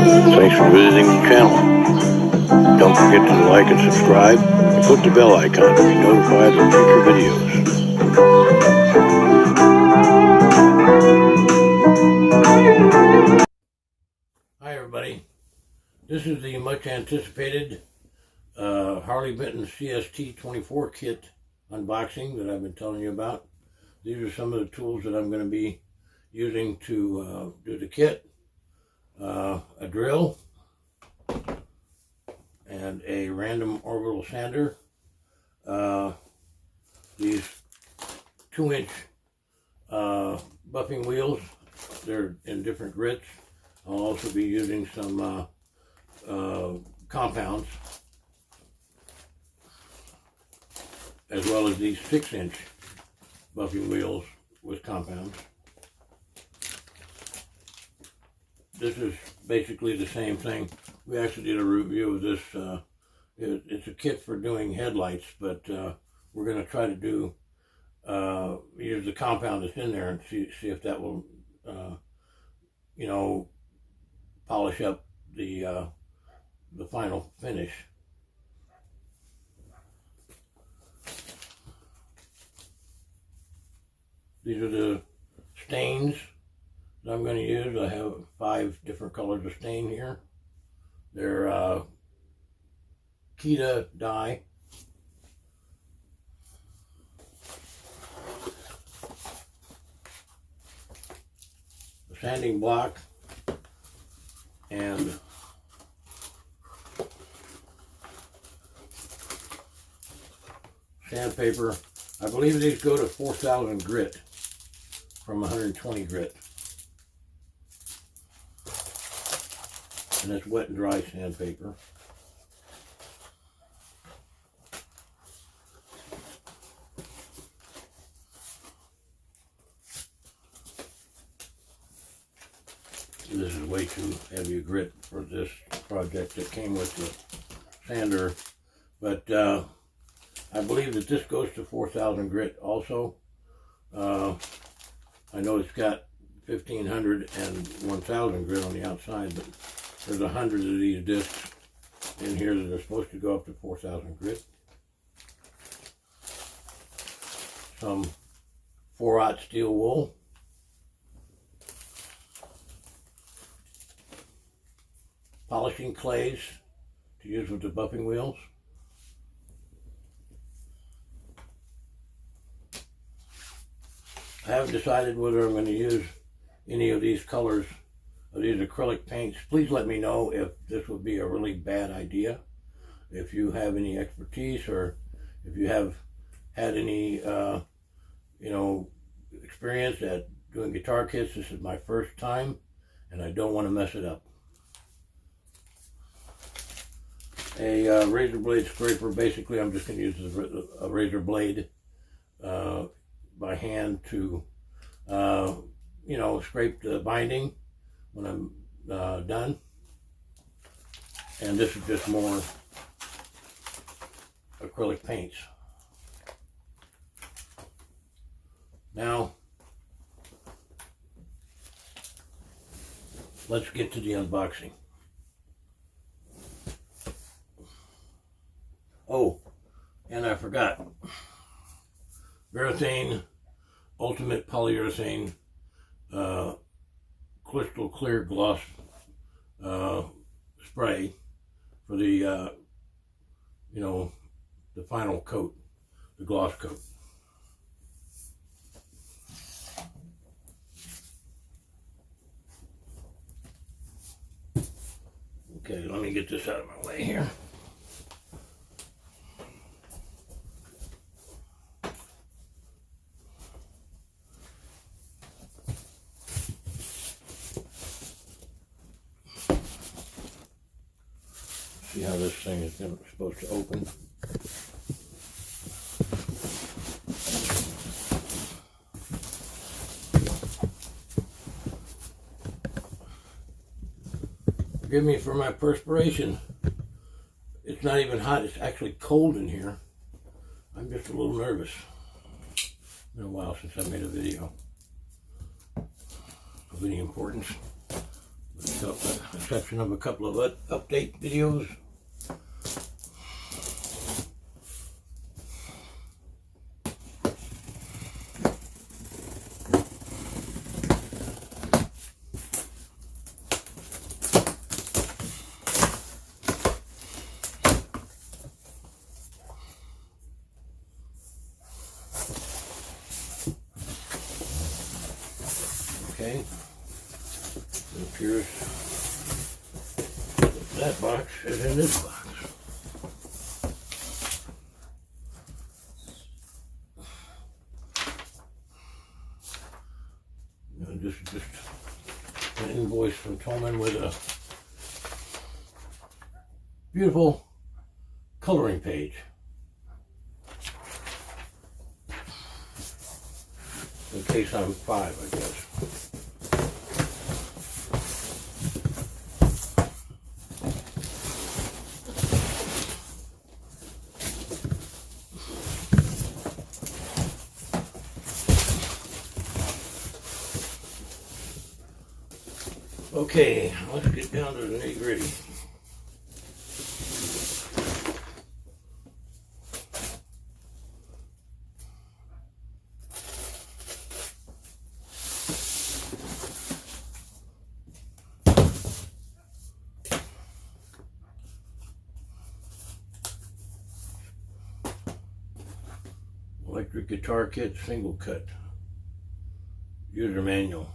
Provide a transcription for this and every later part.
Thanks for visiting the channel. Don't forget to like and subscribe, and click the bell icon to be notified of future videos. Hi everybody, this is the much anticipated Harley Benton CST-24 kit unboxing that I've been telling you about. These are some of the tools that I'm going to be using to do the kit. A drill and a random orbital sander. These 2-inch buffing wheels, they're in different grits. I'll also be using some compounds, as well as these 6-inch buffing wheels with compounds. This is basically the same thing. We actually did a review of this. It's a kit for doing headlights, but we're going to try to do use the compound that's in there and see if that will, polish up the final finish. These are the stains that I'm going to use. I have 5 different colors of stain here. They're Kita dye. A sanding block and sandpaper. I believe these go to 4,000 grit from 120 grit. And that's wet and dry sandpaper. This is way too heavy a grit for this project that came with the sander, but I believe that this goes to 4,000 grit also. I know it's got 1,500 and 1,000 grit on the outside, but there's 100 of these discs in here that are supposed to go up to 4,000 grit. Some 4/0 steel wool. Polishing clays to use with the buffing wheels. I haven't decided whether I'm going to use any of these colors, of these acrylic paints. Please let me know if this would be a really bad idea. If you have any expertise, or if you have had any, experience at doing guitar kits. This is my first time, and I don't want to mess it up. A razor blade scraper. Basically, I'm just going to use a razor blade by hand to, scrape the binding when I'm done. And this is just more acrylic paints. Now, let's get to the unboxing. Oh, and I forgot. Varathane Ultimate Polyurethane Crystal Clear Gloss spray for the, the final coat, the gloss coat. Okay, let me get this out of my way here. See how this thing is supposed to open. Forgive me for my perspiration. It's not even hot, it's actually cold in here. I'm just a little nervous. It's been a while since I made a video of any importance. a section of a couple of update videos. Okay, it appears that box is in this box. And this is just an invoice from Thomman with a beautiful coloring page. In case I'm 5, I guess. Okay, let's get down to the nitty-gritty. Electric guitar kit, single cut. User manual.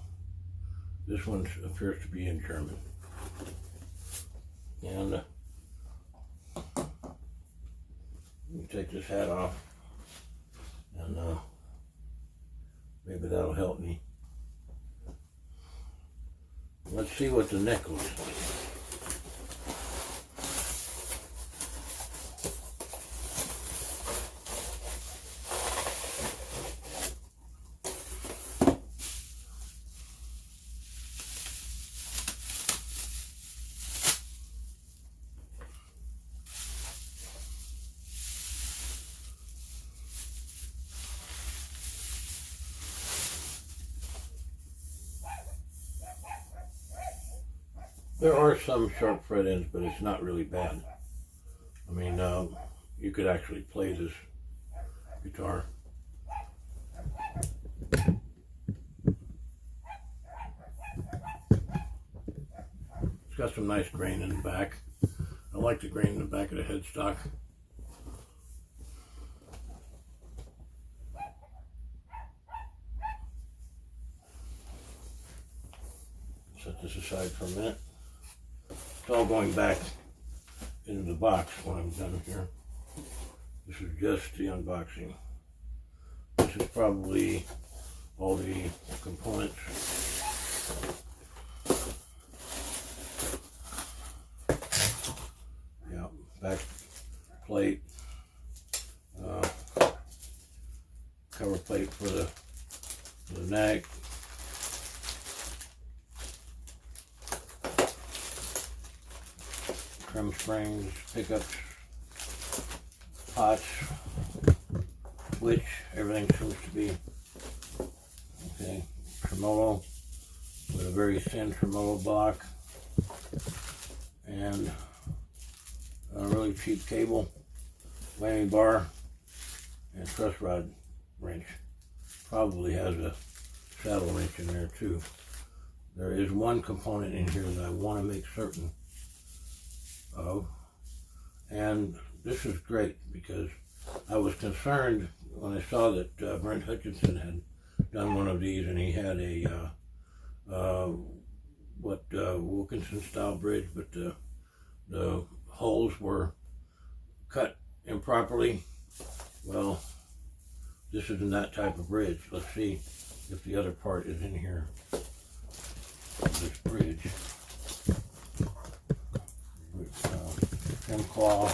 This one appears to be in German. And let me take this hat off, and maybe that'll help me. Let's see what the neck looks like. There are some sharp fret ends, but it's not really bad. I mean, you could actually play this guitar. It's got some nice grain in the back. I like the grain in the back of the headstock. Set this aside for a minute. It's all going back into the box when I'm done here. This is just the unboxing. This is probably all the components. Yeah, back plate, cover plate for the neck. Trim springs, pickups, pots, switch, everything seems to be okay. Tremolo with a very thin tremolo block, and a really cheap cable, landing bar, and truss rod wrench. Probably has a saddle wrench in there too. There is one component in here that I want to make certain of, and this is great because I was concerned when I saw that Brent Hutchinson had done one of these, and he had a Wilkinson style bridge, but the holes were cut improperly. Well, this isn't that type of bridge. Let's see if the other part is in here. This bridge. Trim claw.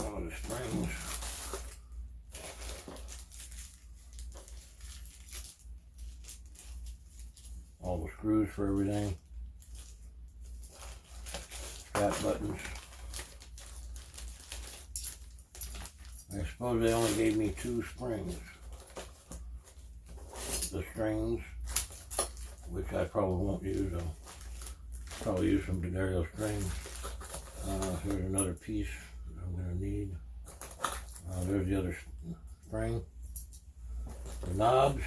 All the springs. All the screws for everything. Strap buttons. Nice suppose they only gave me 2 springs. The strings, which I probably won't use. I'll probably use some D'Addario strings. Here's another piece that I'm going to need. There's the other spring. The knobs.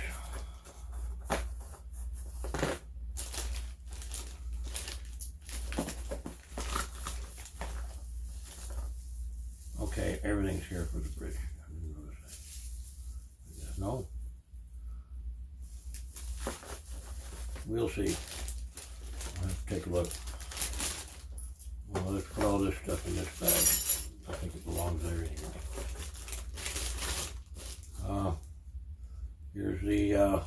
Okay, everything's here for the bridge. I didn't notice that. No? We'll see. I'll have to take a look. Well, let's put all this stuff in this bag. I think it belongs there anyway. Here's the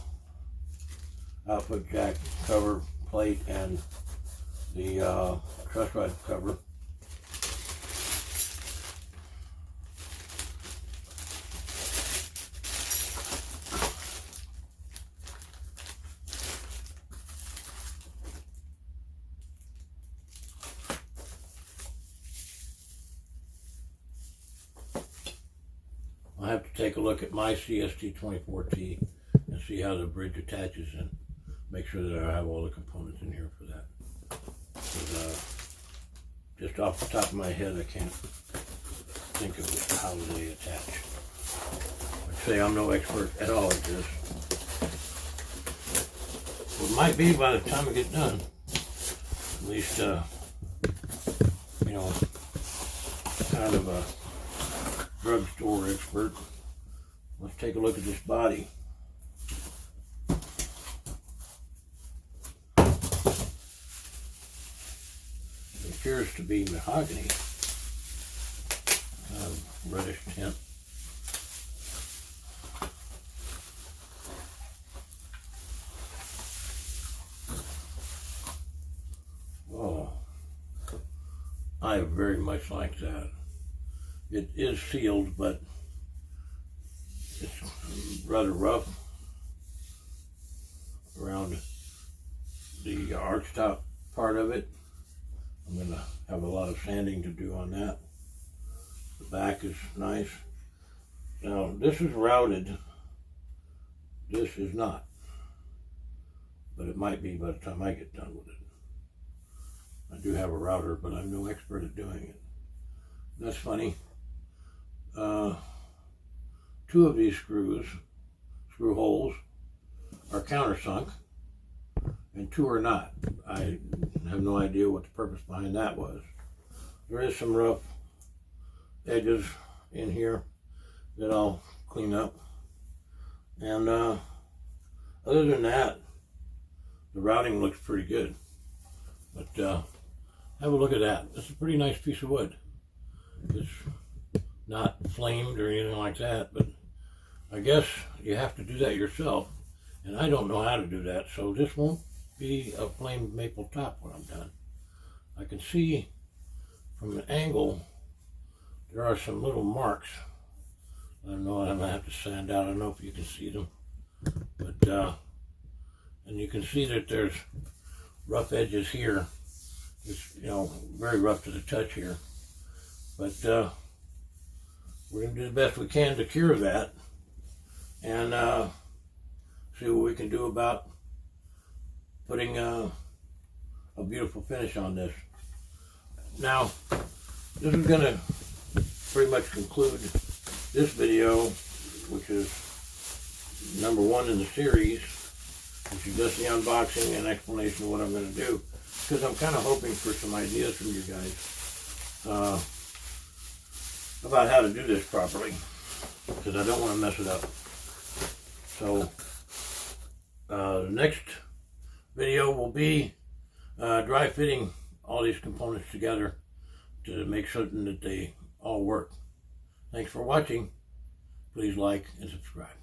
output jack cover plate and the truss rod cover. I have to take a look at my CST-24 T and see how the bridge attaches and make sure that I have all the components in here for that. Just off the top of my head, I can't think of how they attach. I'd say I'm no expert at all at this. Well, it might be by the time I get done. At least, you know, kind of a drugstore expert. Let's take a look at this body. It appears to be mahogany, reddish tint. Oh, I very much like that. It is sealed, but it's rather rough around the archtop part of it. I'm going to have a lot of sanding to do on that. The back is nice. Now, this is routed. This is not. But it might be by the time I get done with it. I do have a router, but I'm no expert at doing it. That's funny. 2 of these screw holes are countersunk and 2 are not. I have no idea what the purpose behind that was. There is some rough edges in here that I'll clean up. And other than that, the routing looks pretty good. But have a look at that. It's a pretty nice piece of wood. It's not flamed or anything like that, but I guess you have to do that yourself, and I don't know how to do that, so this won't be a flamed maple top when I'm done. I can see from an angle there are some little marks. I don't know, I'm gonna have to sand out. I don't know if you can see them, but and you can see that there's rough edges here. It's, you know, very rough to the touch here, but we're going to do the best we can to cure that and see what we can do about putting a beautiful finish on this. Now, this is going to pretty much conclude this video, which is number 1 in the series, which is just the unboxing and explanation of what I'm going to do, because I'm kind of hoping for some ideas from you guys about how to do this properly, because I don't want to mess it up. So the next video will be dry fitting all these components together to make certain that they all work. Thanks for watching. Please like and subscribe.